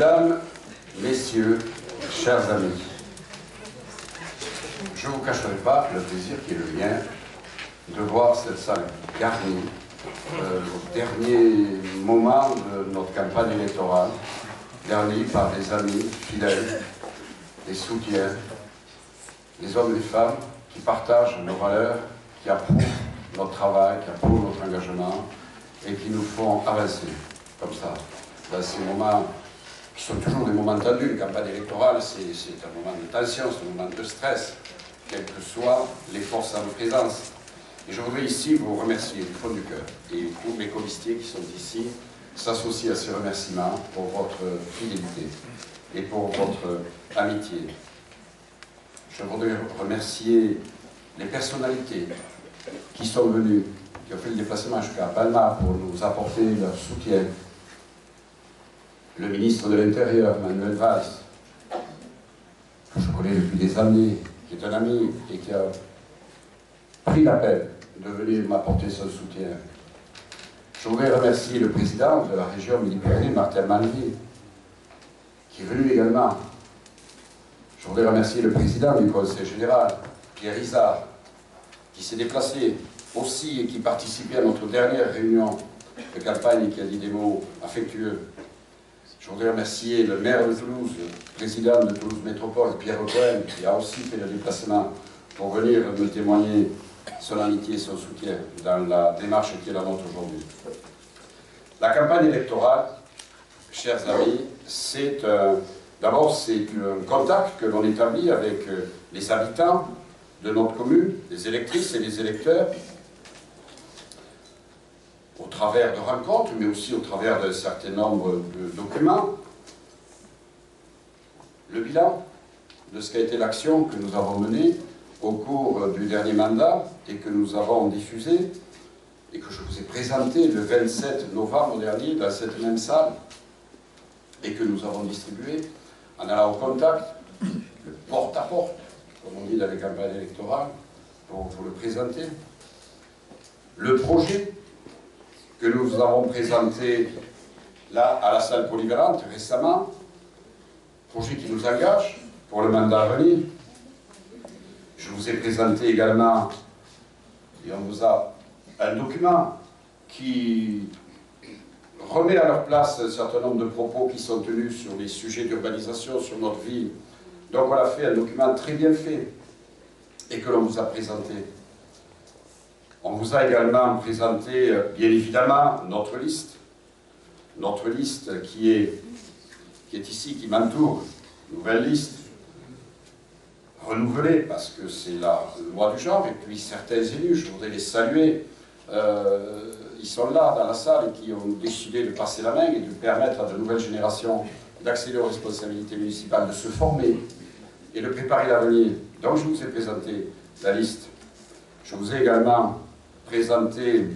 Mesdames, Messieurs, chers amis, je ne vous cacherai pas le plaisir qui est le mien de voir cette salle garnie au dernier moment de notre campagne électorale, garnie par des amis fidèles, des soutiens, des hommes et des femmes qui partagent nos valeurs, qui approuvent notre travail, qui approuvent notre engagement et qui nous font avancer comme ça. Dans ces moments qui sont toujours des moments tendus, une campagne électorale, c'est un moment de tension, c'est un moment de stress, quelles que soient les forces en présence. Et je voudrais ici vous remercier du fond du cœur, et tous mes colistiers qui sont ici s'associent à ces remerciements pour votre fidélité et pour votre amitié. Je voudrais remercier les personnalités qui sont venues, qui ont fait le déplacement jusqu'à Palma pour nous apporter leur soutien. Le ministre de l'Intérieur, Manuel Valls, que je connais depuis des années, qui est un ami et qui a pris la peine de venir m'apporter son soutien. Je voudrais remercier le président de la région Midi-Pyrénées, Martin Malvy, qui est venu également. Je voudrais remercier le président du Conseil général, Pierre Izard, qui s'est déplacé aussi et qui participait à notre dernière réunion de campagne et qui a dit des mots affectueux. Je voudrais remercier le maire de Toulouse, le président de Toulouse Métropole, Pierre Cohen, qui a aussi fait le déplacement pour venir me témoigner son amitié et son soutien dans la démarche qui est la nôtre aujourd'hui. La campagne électorale, chers amis, d'abord c'est un contact que l'on établit avec les habitants de notre commune, les électrices et les électeurs, au travers de rencontres, mais aussi au travers d'un certain nombre de documents. Le bilan de ce qu'a été l'action que nous avons menée au cours du dernier mandat et que nous avons diffusé et que je vous ai présenté le 27 novembre dernier dans cette même salle et que nous avons distribué en allant au contact, le porte-à-porte, comme on dit dans les campagnes électorales, pour vous le présenter. Le projet que nous avons présenté là à la salle polyvalente récemment, projet qui nous engage pour le mandat à venir. Je vous ai présenté également, et on vous a un document qui remet à leur place un certain nombre de propos qui sont tenus sur les sujets d'urbanisation, sur notre ville. Donc on a fait un document très bien fait et que l'on vous a présenté. On vous a également présenté, bien évidemment, notre liste qui est ici, qui m'entoure, nouvelle liste, renouvelée, parce que c'est la loi du genre, et puis certains élus, je voudrais les saluer, ils sont là dans la salle et qui ont décidé de passer la main et de permettre à de nouvelles générations d'accéder aux responsabilités municipales, de se former et de préparer l'avenir. Donc je vous ai présenté la liste. Je vous ai également présenté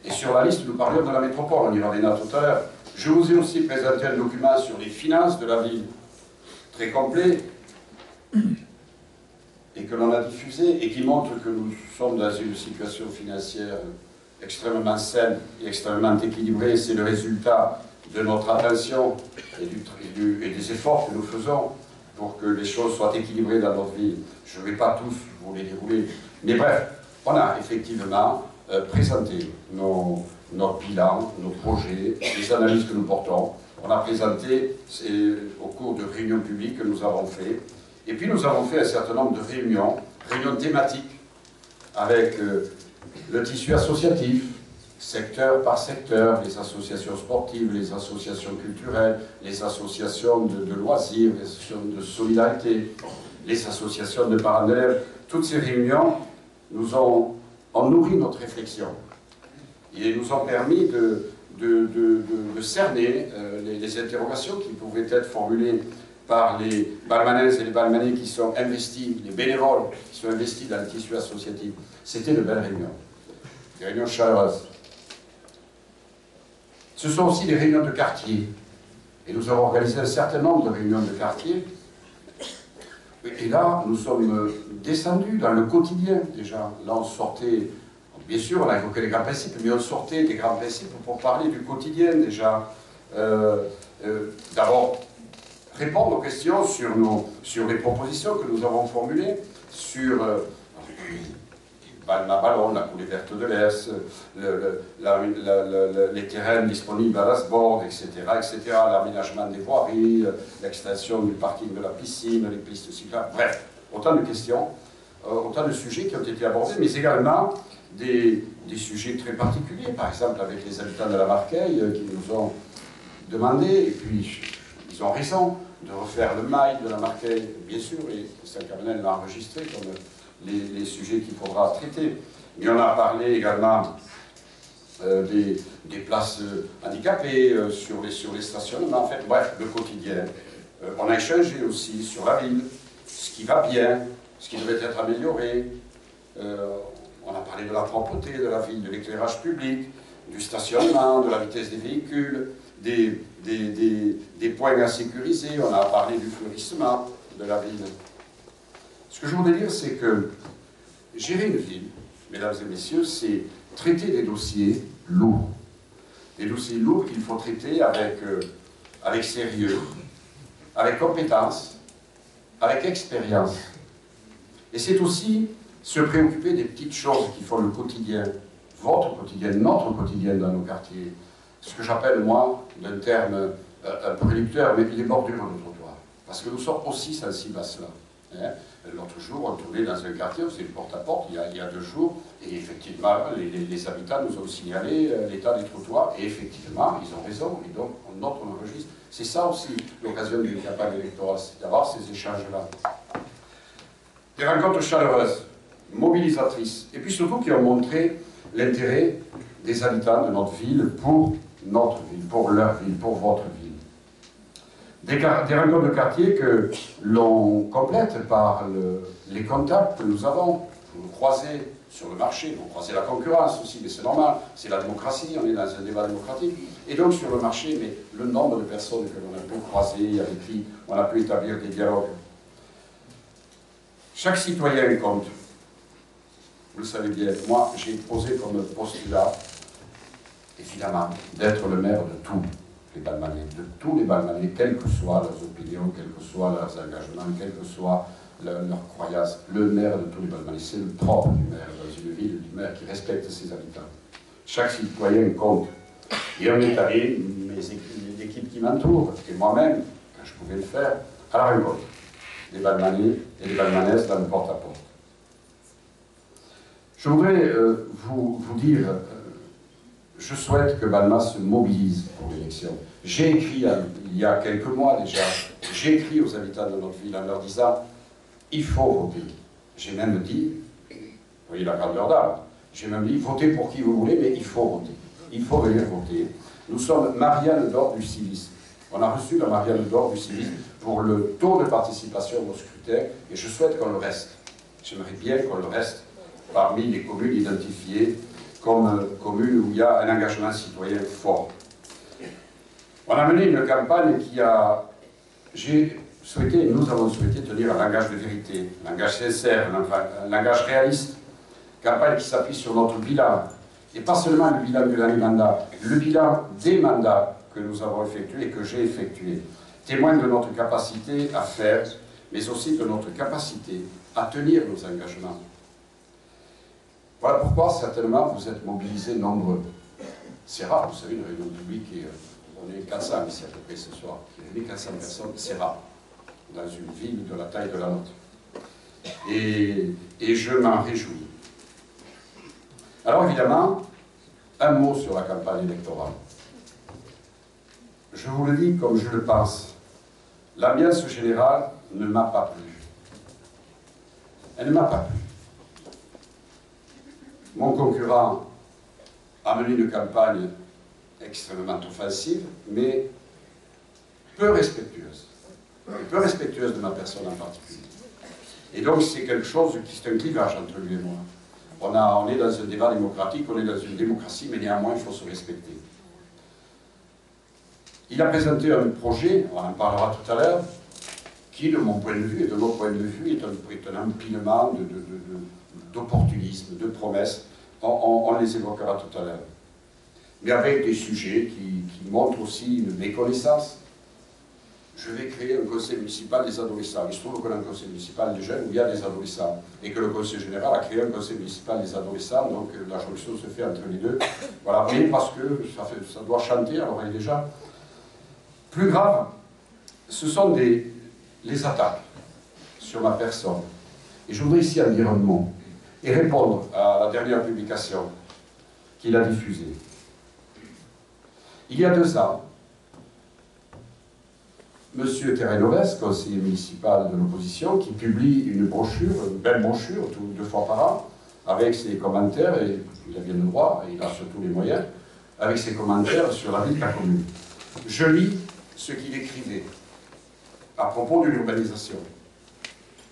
et sur la liste, nous parlions de la métropole, on y reviendra tout à l'heure. Je vous ai aussi présenté un document sur les finances de la ville, très complet, et que l'on a diffusé, et qui montre que nous sommes dans une situation financière extrêmement saine et extrêmement équilibrée. C'est le résultat de notre attention et des efforts que nous faisons pour que les choses soient équilibrées dans notre vie. Je ne vais pas tous vous les dérouler, mais bref, on a effectivement présenté notre bilan, nos projets, les analyses que nous portons. On a présenté au cours de réunions publiques que nous avons fait. Et puis nous avons fait un certain nombre de réunions thématiques, avec le tissu associatif, secteur par secteur, les associations sportives, les associations culturelles, les associations de loisirs, les associations de solidarité, les associations de parents d'élèves. Toutes ces réunions nous ont nourri notre réflexion et nous ont permis de cerner les interrogations qui pouvaient être formulées par les Balmanaises et les Balmanais qui sont investis, les bénévoles qui sont investis dans le tissu associatif. C'était de belles réunions, des réunions chaleureuses. Ce sont aussi des réunions de quartier. Et nous avons organisé un certain nombre de réunions de quartier. Et là, nous sommes descendus dans le quotidien déjà. Là, on Bien sûr, on a évoqué les grands principes, mais on sortait des grands principes pour parler du quotidien déjà. D'abord, répondre aux questions sur les propositions que nous avons formulées, sur Balma Ballon, la coulée verte de l'Est, les terrains disponibles à l'Asbord, etc., l'aménagement des voiries, l'extension du parking de la piscine, les pistes cyclables, bref, autant de questions, autant de sujets qui ont été abordés, mais également des sujets très particuliers, par exemple avec les habitants de la Marcaille qui nous ont demandé, et puis ils ont raison, de refaire le mail de la Marcaille, bien sûr, et Saint-Carmenel l'a enregistré comme les sujets qu'il faudra traiter. Mais on a parlé également des places handicapées, sur les stationnements, en fait, bref, le quotidien. On a échangé aussi sur la ville, ce qui va bien, ce qui devait être amélioré. On a parlé de la propreté de la ville, de l'éclairage public, du stationnement, de la vitesse des véhicules, des points à sécuriser. On a parlé du fleurissement de la ville. Ce que je voudrais dire, c'est que gérer une ville, mesdames et messieurs, c'est traiter des dossiers lourds. Des dossiers lourds qu'il faut traiter avec sérieux, avec compétence, avec expérience. Et c'est aussi se préoccuper des petites choses qui font le quotidien, votre quotidien, notre quotidien dans nos quartiers. Ce que j'appelle, moi, d'un terme un peu réducteur, mais les bordures de trottoir. Parce que nous sommes aussi sensibles à cela. Hein. L'autre jour, on tournait dans un quartier, c'est le porte-à-porte, il y a 2 jours, et effectivement, les habitants nous ont signalé l'état des trottoirs, et effectivement, ils ont raison, et donc on note, on enregistre. C'est ça aussi l'occasion d'une campagne électorale, c'est d'avoir ces échanges-là. Des rencontres chaleureuses, mobilisatrices, et puis surtout qui ont montré l'intérêt des habitants de notre ville pour notre ville, pour leur ville, pour votre ville. Des rencontres de quartier que l'on complète par les contacts que nous avons. Vous croisez sur le marché, vous croisez la concurrence aussi, mais c'est normal, c'est la démocratie, on est dans un débat démocratique. Et donc sur le marché, mais le nombre de personnes que l'on a pu croiser, avec qui on a pu établir des dialogues. Chaque citoyen compte. Vous le savez bien, moi j'ai posé comme postulat, évidemment, d'être le maire de tous les Balmanais, quelles que soient leurs opinions, quels que soient leurs engagements, quelles que soient leurs croyances. Le maire de tous les Balmanais, c'est le propre du maire dans une ville, du maire qui respecte ses habitants. Chaque citoyen compte. Et on est allé, l'équipe qui m'entoure, et moi-même, quand je pouvais le faire, à la rencontre des Balmanais et des Balmanaises dans le porte-à-porte. Je voudrais vous dire, je souhaite que Balma se mobilise pour l'élection. J'ai écrit, il y a quelques mois déjà, j'ai écrit aux habitants de notre ville en leur disant, il faut voter. J'ai même dit, vous voyez la grandeur d'âme, j'ai même dit, votez pour qui vous voulez, mais il faut voter. Il faut venir voter. Nous sommes Marianne d'or du civisme. On a reçu la Marianne d'or du civisme pour le taux de participation au scrutin, et je souhaite qu'on le reste. J'aimerais bien qu'on le reste parmi les communes identifiées comme communes où il y a un engagement citoyen fort. On a mené une campagne qui a... nous avons souhaité tenir un langage de vérité, un langage sincère, un langage réaliste. Campagne qui s'appuie sur notre bilan, et pas seulement le bilan du dernier mandat, le bilan des mandats que nous avons effectués et que j'ai effectués, témoigne de notre capacité à faire, mais aussi de notre capacité à tenir nos engagements. Voilà pourquoi, certainement, vous êtes mobilisés nombreux. C'est rare, vous savez, une réunion publique, et on est 400 ici à peu près ce soir. Il y a 400 personnes, c'est rare, dans une ville de la taille de la nôtre. Et je m'en réjouis. Alors évidemment, un mot sur la campagne électorale. Je vous le dis comme je le pense. L'ambiance générale ne m'a pas plu. Elle ne m'a pas plu. Mon concurrent a mené une campagne extrêmement offensive, mais peu respectueuse. Et peu respectueuse de ma personne en particulier. Et donc c'est quelque chose qui est un clivage entre lui et moi. On est dans un débat démocratique, on est dans une démocratie, mais néanmoins il faut se respecter. Il a présenté un projet, on en parlera tout à l'heure, qui, de mon point de vue et de notre point de vue, est un empilement d'opportunisme, de promesses. on les évoquera tout à l'heure. Mais avec des sujets qui montrent aussi une méconnaissance. Je vais créer un conseil municipal des adolescents. Il se trouve qu'on a un conseil municipal des jeunes où il y a des adolescents. Et que le conseil général a créé un conseil municipal des adolescents, donc la jonction se fait entre les deux. Voilà, mais parce que ça doit chanter, alors elle est déjà. Plus grave, ce sont les attaques sur ma personne. Et je voudrais ici en dire un mot et répondre à la dernière publication qu'il a diffusée. Il y a 2 ans, M. Terrenoves, conseiller municipal de l'opposition, qui publie une brochure, une belle brochure, 2 fois par an, avec ses commentaires, et il a bien le droit, et il a surtout les moyens, avec ses commentaires sur la vie de la commune. Je lis ce qu'il écrivait à propos de l'urbanisation,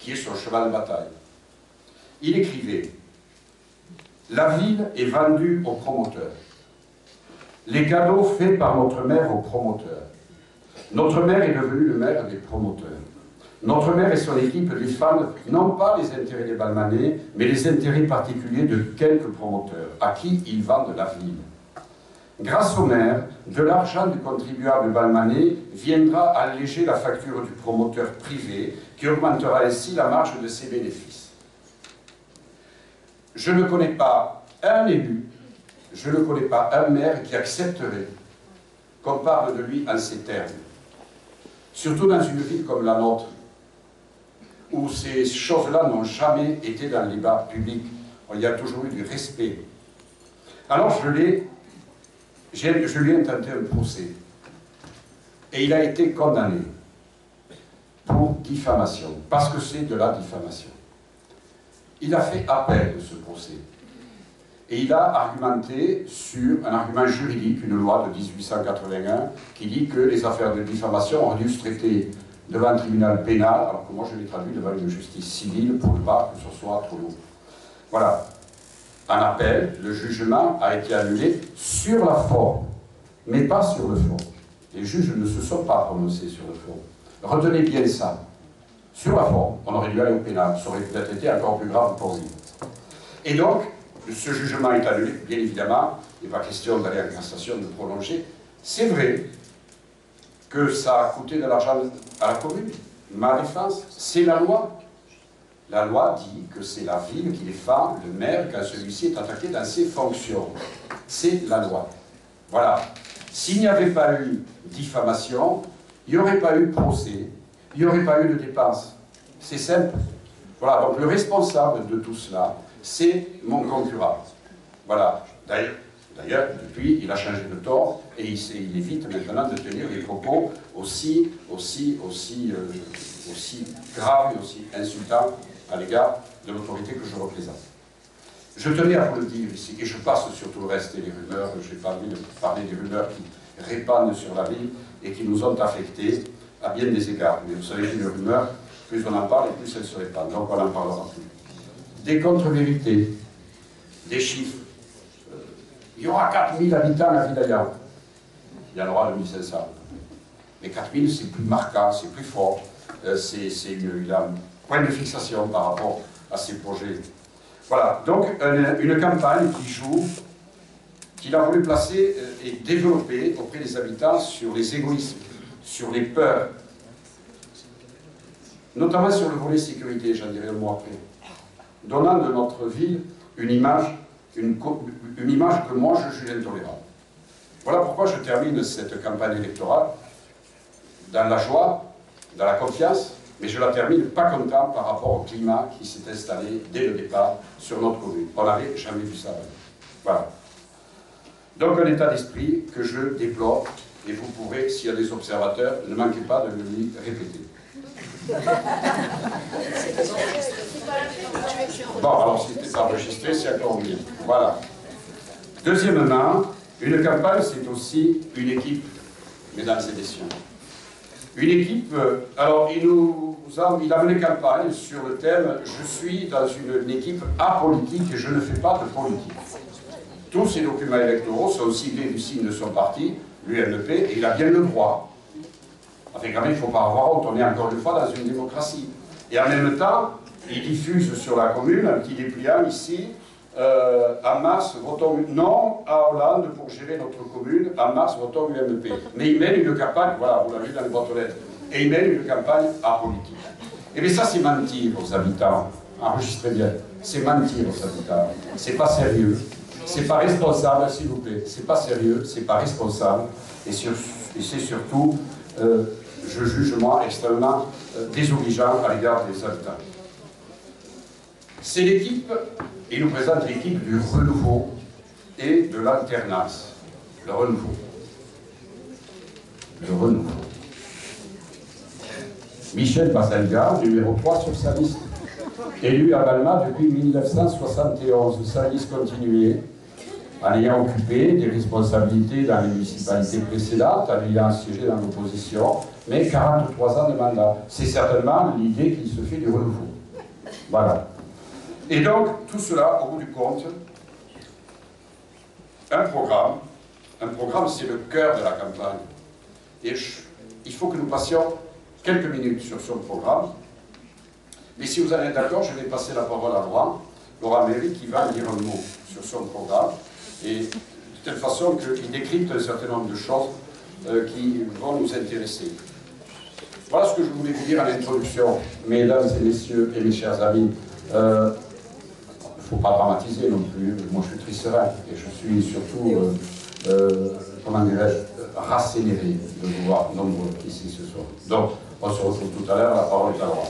qui est son cheval de bataille. Il écrivait « La ville est vendue aux promoteurs. Les cadeaux faits par notre maire aux promoteurs. Notre maire est devenu le maire des promoteurs. Notre maire et son équipe défendent non pas les intérêts des Balmanais, mais les intérêts particuliers de quelques promoteurs, à qui ils vendent la ville. Grâce au maire, de l'argent du contribuable balmanais viendra alléger la facture du promoteur privé, qui augmentera ainsi la marge de ses bénéfices. Je ne connais pas un élu, je ne connais pas un maire qui accepterait qu'on parle de lui en ces termes. Surtout dans une ville comme la nôtre, où ces choses-là n'ont jamais été dans le débat public. Il y a toujours eu du respect. Alors je lui ai intenté un procès. Et il a été condamné pour diffamation, parce que c'est de la diffamation. Il a fait appel de ce procès. Et il a argumenté sur un argument juridique, une loi de 1881, qui dit que les affaires de diffamation auraient dû se traiter devant un tribunal pénal, alors que moi je l'ai traduit devant une justice civile pour ne pas que ce soit trop lourd. Voilà. En appel, le jugement a été annulé sur la forme, mais pas sur le fond. Les juges ne se sont pas prononcés sur le fond. Retenez bien ça. Sur la forme, on aurait dû aller au pénal, ça aurait peut-être été encore plus grave pour lui. Et donc, ce jugement est annulé, bien évidemment, il n'est pas question d'aller en cassation, de prolonger. C'est vrai que ça a coûté de l'argent à la commune. Ma défense, c'est la loi. La loi dit que c'est la ville qui défend le maire quand celui-ci est attaqué dans ses fonctions. C'est la loi. Voilà. S'il n'y avait pas eu diffamation, il n'y aurait pas eu procès, il n'y aurait pas eu de dépenses. C'est simple. Voilà, donc le responsable de tout cela, c'est mon concurrent. Voilà. D'ailleurs, depuis, il a changé de ton et il évite maintenant de tenir des propos aussi graves et aussi insultants à l'égard de l'autorité que je représente. Je tenais à vous le dire ici, et je passe sur tout le reste et les rumeurs, j'ai pas envie de parler des rumeurs qui répandent sur la ville et qui nous ont affectés à bien des égards. Mais vous savez qu'une rumeur, plus on en parle et plus elle se répand, donc on en parlera plus. Des contre-vérités, des chiffres. Il y aura 4000 habitants à Vidaillan. Il y en aura 2500. Mais 4000, c'est plus marquant, c'est plus fort. Il a un point de fixation par rapport à ces projets. Voilà, donc une campagne qui joue, qu'il a voulu placer et développer auprès des habitants sur les égoïsmes, sur les peurs, notamment sur le volet sécurité, j'en dirai un mot après, donnant de notre ville une image que moi je juge intolérable. Voilà pourquoi je termine cette campagne électorale dans la joie, dans la confiance, mais je la termine pas content par rapport au climat qui s'est installé dès le départ sur notre commune. On n'avait jamais vu ça. Voilà. Donc un état d'esprit que je déplore, et vous pourrez, s'il y a des observateurs, ne manquez pas de le lui répéter. Bon, alors si c'était enregistré, c'est encore mieux. Voilà. Deuxièmement, une campagne, c'est aussi une équipe, mesdames et messieurs. Une équipe, alors il a mené campagne sur le thème « Je suis dans une équipe apolitique et je ne fais pas de politique ». Tous ces documents électoraux sont ciblés du signe de son parti, l'UNEP, et il a bien le droit. Enfin, quand même, il ne faut pas avoir honte, on est encore une fois dans une démocratie. Et en même temps, il diffuse sur la commune un petit dépliant ici, en mars, votons non à Hollande pour gérer notre commune, en mars, votons UMP. Mais il mène une campagne, voilà, vous l'avez vu dans les boîtes aux lettres, et il mène une campagne apolitique. Et bien ça, c'est mentir aux habitants. Enregistrez bien. C'est mentir aux habitants. C'est pas sérieux. C'est pas responsable, s'il vous plaît. C'est pas sérieux, c'est pas responsable. Et c'est surtout, je juge, moi, extrêmement désobligeant à l'égard des habitants. C'est l'équipe, il nous présente l'équipe du renouveau et de l'alternance. Le renouveau. Le renouveau. Michel Baselga, numéro 3 sur sa liste. Élu à Balma depuis 1971, sa liste continuée, en ayant occupé des responsabilités dans les municipalités précédentes, en ayant siégé dans l'opposition, mais 43 ans de mandat. C'est certainement l'idée qu'il se fait du renouveau. Voilà. Et donc, tout cela, au bout du compte, un programme c'est le cœur de la campagne. Et il faut que nous passions quelques minutes sur son programme. Mais si vous en êtes d'accord, je vais passer la parole à Laurent Méry, qui va dire un mot sur son programme, et de telle façon qu'il décrypte un certain nombre de choses qui vont nous intéresser. Voilà ce que je voulais vous dire en introduction, mesdames et messieurs et mes chers amis. Il ne faut pas dramatiser non plus, moi je suis très serein, et je suis surtout, comment dirais-je, rassénéré de vous voir nombreux ici ce soir. Donc, on se retrouve tout à l'heure, la parole est à Laurent.